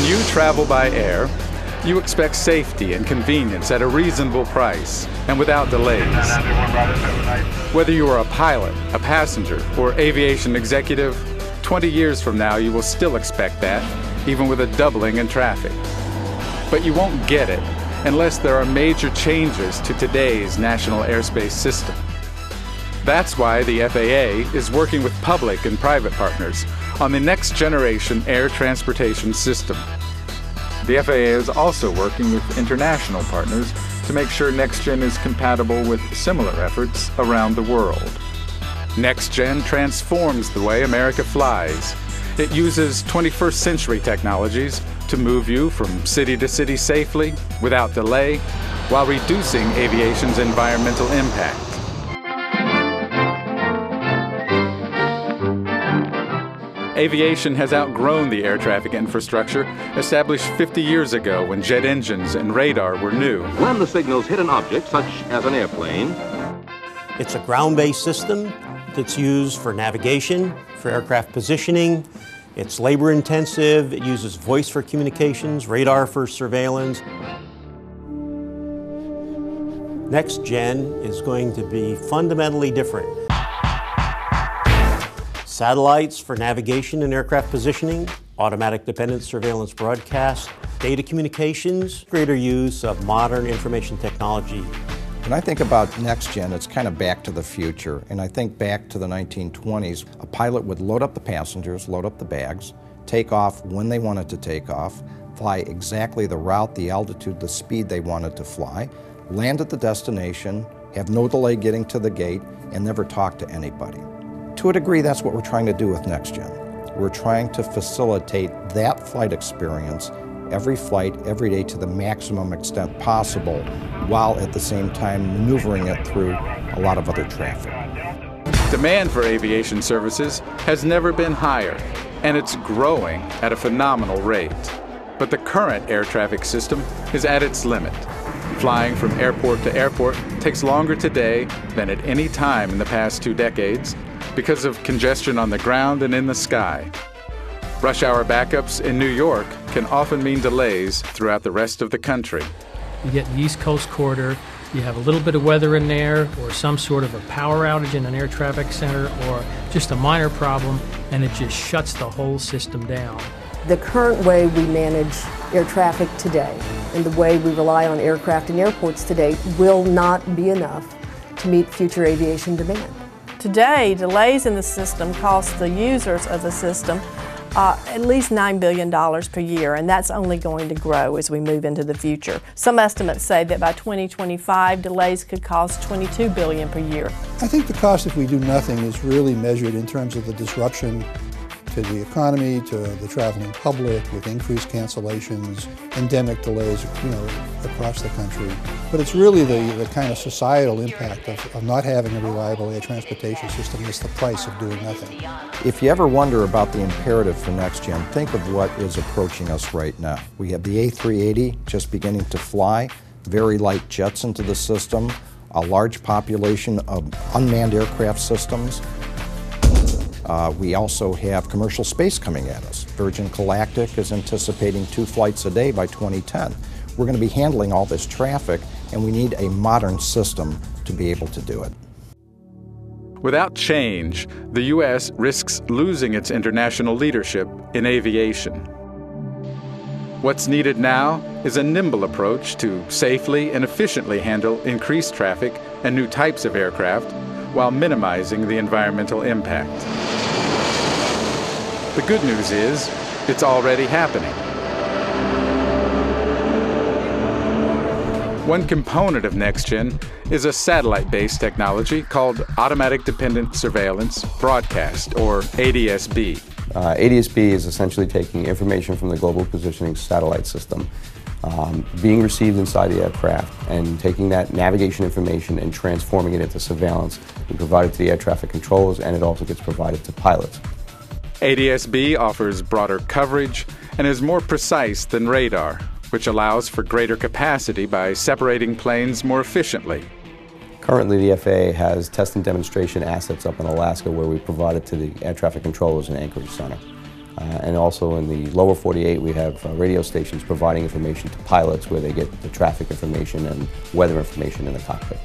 you travel by air, you expect safety and convenience at a reasonable price and without delays. Whether you are a pilot, a passenger, or aviation executive, 20 years from now you will still expect that, even with a doubling in traffic. But you won't get it unless there are major changes to today's national airspace system. That's why the FAA is working with public and private partners on the next generation air transportation system. The FAA is also working with international partners to make sure NextGen is compatible with similar efforts around the world. NextGen transforms the way America flies. It uses 21st century technologies to move you from city to city safely, without delay, while reducing aviation's environmental impact. Aviation has outgrown the air traffic infrastructure established 50 years ago when jet engines and radar were new. When the signals hit an object, such as an airplane, it's a ground-based system that's used for navigation, for aircraft positioning. It's labor-intensive. It uses voice for communications, radar for surveillance. NextGen is going to be fundamentally different. Satellites for navigation and aircraft positioning, automatic dependent surveillance broadcast, data communications, greater use of modern information technology. When I think about NextGen, it's kind of back to the future. And I think back to the 1920s, a pilot would load up the passengers, load up the bags, take off when they wanted to take off, fly exactly the route, the altitude, the speed they wanted to fly, land at the destination, have no delay getting to the gate, and never talk to anybody. To a degree, that's what we're trying to do with NextGen. We're trying to facilitate that flight experience every flight, every day to the maximum extent possible, while at the same time maneuvering it through a lot of other traffic. Demand for aviation services has never been higher, and it's growing at a phenomenal rate. But the current air traffic system is at its limit. Flying from airport to airport takes longer today than at any time in the past 2 decades because of congestion on the ground and in the sky. Rush hour backups in New York can often mean delays throughout the rest of the country. You get the East Coast corridor, you have a little bit of weather in there, or some sort of a power outage in an air traffic center, or just a minor problem, and it just shuts the whole system down. The current way we manage air traffic today and the way we rely on aircraft and airports today will not be enough to meet future aviation demand. Today, delays in the system cost the users of the system at least $9 billion per year, and that's only going to grow as we move into the future. Some estimates say that by 2025, delays could cost $22 billion per year. I think the cost, if we do nothing, is really measured in terms of the disruption to the economy, to the traveling public, with increased cancellations, endemic delays, across the country. But it's really the kind of societal impact of not having a reliable air transportation system that's the price of doing nothing. If you ever wonder about the imperative for NextGen, think of what is approaching us right now. We have the A380 just beginning to fly, very light jets into the system, a large population of unmanned aircraft systems. We also have commercial space coming at us. Virgin Galactic is anticipating 2 flights a day by 2010. We're going to be handling all this traffic, and we need a modern system to be able to do it. Without change, the U.S. risks losing its international leadership in aviation. What's needed now is a nimble approach to safely and efficiently handle increased traffic and new types of aircraft while minimizing the environmental impact. The good news is, it's already happening. One component of NextGen is a satellite-based technology called Automatic Dependent Surveillance Broadcast, or ADS-B. ADS-B is essentially taking information from the Global Positioning Satellite System, being received inside the aircraft, and taking that navigation information and transforming it into surveillance and provided to the air traffic controllers, and it also gets provided to pilots. ADS-B offers broader coverage and is more precise than radar, which allows for greater capacity by separating planes more efficiently. Currently, the FAA has test and demonstration assets up in Alaska where we provide it to the air traffic controllers in Anchorage Center. And also in the lower 48, we have radio stations providing information to pilots where they get the traffic information and weather information in the cockpit.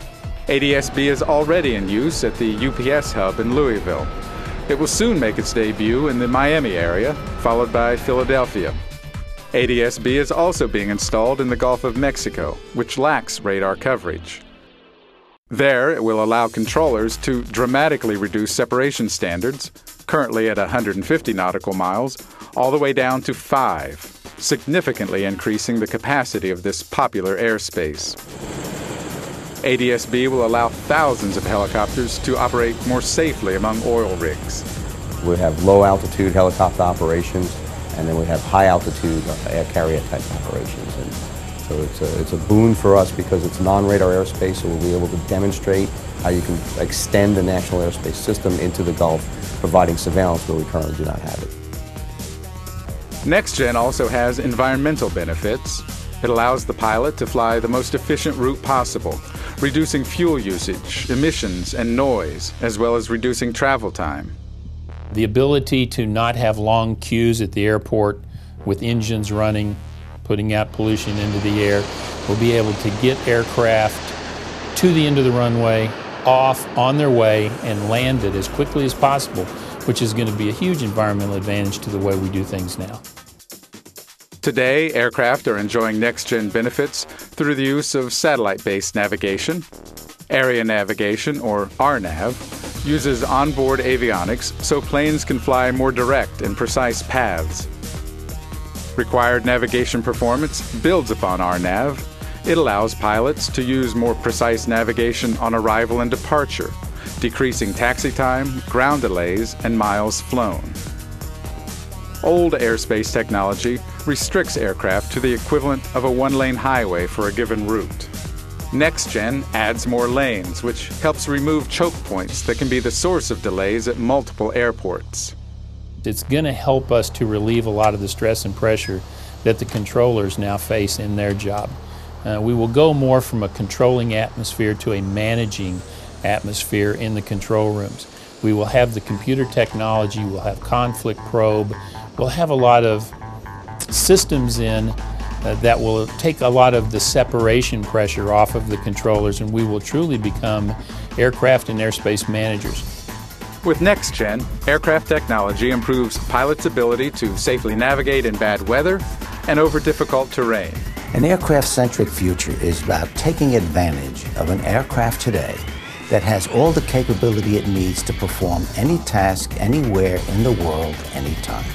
ADS-B is already in use at the UPS hub in Louisville. It will soon make its debut in the Miami area, followed by Philadelphia. ADS-B is also being installed in the Gulf of Mexico, which lacks radar coverage. There, it will allow controllers to dramatically reduce separation standards, currently at 150 nautical miles, all the way down to 5, significantly increasing the capacity of this popular airspace. ADS-B will allow thousands of helicopters to operate more safely among oil rigs. We have low-altitude helicopter operations, and then we have high-altitude air carrier type operations. And so it's a boon for us because it's non-radar airspace, so we'll be able to demonstrate how you can extend the national airspace system into the Gulf, providing surveillance where we currently do not have it. NextGen also has environmental benefits. It allows the pilot to fly the most efficient route possible, reducing fuel usage, emissions, and noise, as well as reducing travel time. The ability to not have long queues at the airport with engines running, putting out pollution into the air, will be able to get aircraft to the end of the runway, off, on their way, and landed as quickly as possible, which is going to be a huge environmental advantage to the way we do things now. Today, aircraft are enjoying NextGen benefits through the use of satellite-based navigation. Area navigation, or RNAV, uses onboard avionics so planes can fly more direct and precise paths. Required navigation performance builds upon RNAV. It allows pilots to use more precise navigation on arrival and departure, decreasing taxi time, ground delays, and miles flown. Old airspace technology restricts aircraft to the equivalent of a one-lane highway for a given route. NextGen adds more lanes, which helps remove choke points that can be the source of delays at multiple airports. It's going to help us to relieve a lot of the stress and pressure that the controllers now face in their job. We will go more from a controlling atmosphere to a managing atmosphere in the control rooms. We will have the computer technology, we'll have conflict probe, we'll have a lot of systems in that will take a lot of the separation pressure off of the controllers, and we will truly become aircraft and airspace managers. With NextGen, aircraft technology improves pilots' ability to safely navigate in bad weather and over difficult terrain. An aircraft-centric future is about taking advantage of an aircraft today that has all the capability it needs to perform any task anywhere in the world, anytime.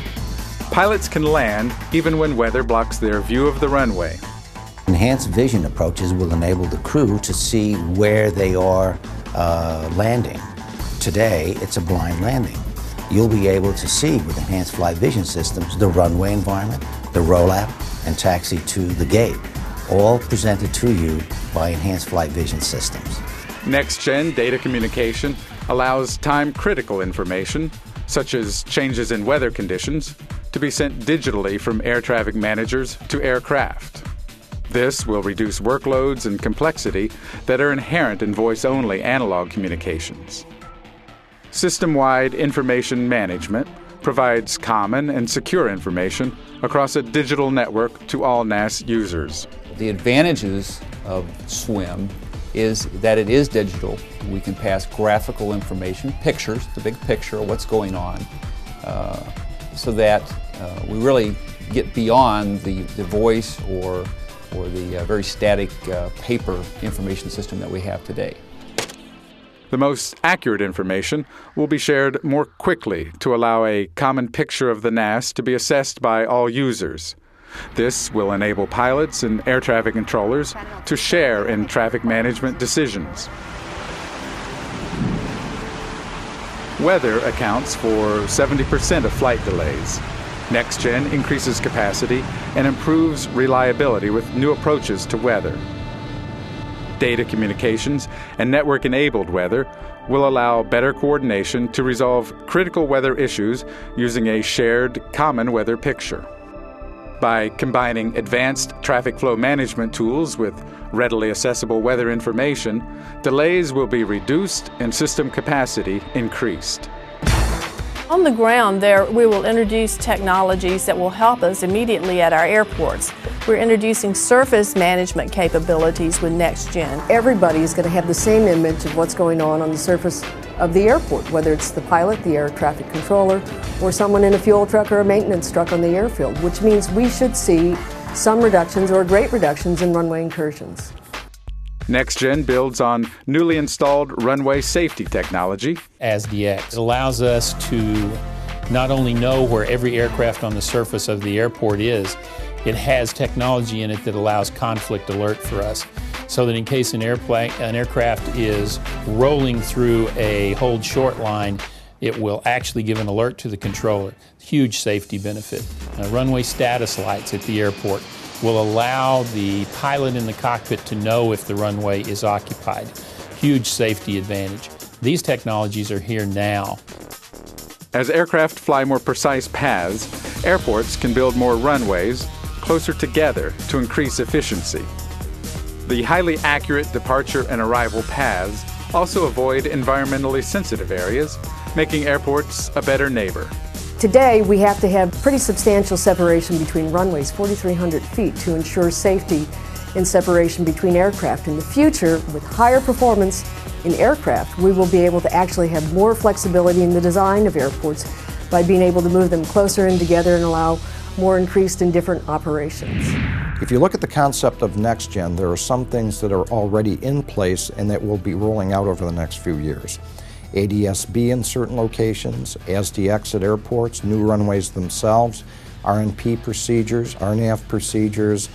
Pilots can land even when weather blocks their view of the runway. Enhanced vision approaches will enable the crew to see where they are landing. Today, it's a blind landing. You'll be able to see with enhanced flight vision systems the runway environment, the rollout, and taxi to the gate, all presented to you by enhanced flight vision systems. NextGen data communication allows time-critical information, such as changes in weather conditions, to be sent digitally from air traffic managers to aircraft. This will reduce workloads and complexity that are inherent in voice-only analog communications. System-wide information management provides common and secure information across a digital network to all NAS users. The advantages of SWIM is that it is digital. We can pass graphical information, pictures, the big picture of what's going on, so that we really get beyond the voice or the very static paper information system that we have today. The most accurate information will be shared more quickly to allow a common picture of the NAS to be assessed by all users. This will enable pilots and air traffic controllers to share in traffic management decisions. Weather accounts for 70% of flight delays. NextGen increases capacity and improves reliability with new approaches to weather. Data communications and network-enabled weather will allow better coordination to resolve critical weather issues using a shared common weather picture. By combining advanced traffic flow management tools with readily accessible weather information, delays will be reduced and system capacity increased. On the ground there, we will introduce technologies that will help us immediately at our airports. We're introducing surface management capabilities with NextGen. Everybody is going to have the same image of what's going on the surface of the airport, whether it's the pilot, the air traffic controller, or someone in a fuel truck or a maintenance truck on the airfield, which means we should see some reductions or great reductions in runway incursions. NextGen builds on newly installed runway safety technology. ASDX allows us to not only know where every aircraft on the surface of the airport is, it has technology in it that allows conflict alert for us, so that in case an aircraft is rolling through a hold short line, it will actually give an alert to the controller. Huge safety benefit. Runway status lights at the airport will allow the pilot in the cockpit to know if the runway is occupied. Huge safety advantage. These technologies are here now. As aircraft fly more precise paths, airports can build more runways closer together to increase efficiency. The highly accurate departure and arrival paths also avoid environmentally sensitive areas, making airports a better neighbor. Today, we have to have pretty substantial separation between runways, 4,300 feet, to ensure safety and separation between aircraft. In the future, with higher performance in aircraft, we will be able to actually have more flexibility in the design of airports by being able to move them closer in together and allow more increased and different operations. If you look at the concept of NextGen, there are some things that are already in place and that will be rolling out over the next few years. ADS-B in certain locations, ASDX at airports, new runways themselves, RNP procedures, RNAV procedures,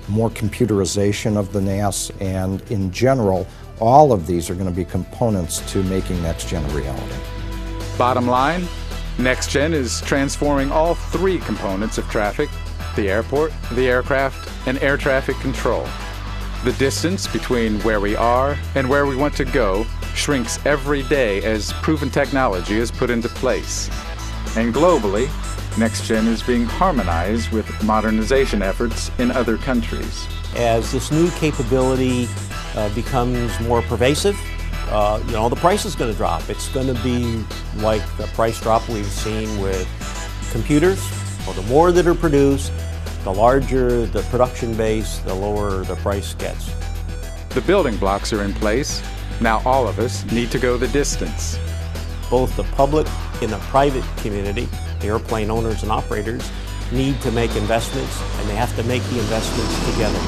more computerization of the NAS, and in general, all of these are going to be components to making NextGen a reality. Bottom line, NextGen is transforming all three components of traffic: the airport, the aircraft, and air traffic control. The distance between where we are and where we want to go shrinks every day as proven technology is put into place. And globally, NextGen is being harmonized with modernization efforts in other countries. As this new capability becomes more pervasive, the price is going to drop. It's going to be like the price drop we've seen with computers. Well, the more that are produced, the larger the production base, the lower the price gets. The building blocks are in place. Now all of us need to go the distance. Both the public and the private community, the airplane owners and operators, need to make investments, and they have to make the investments together.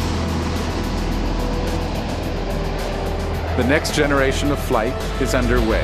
The next generation of flight is underway.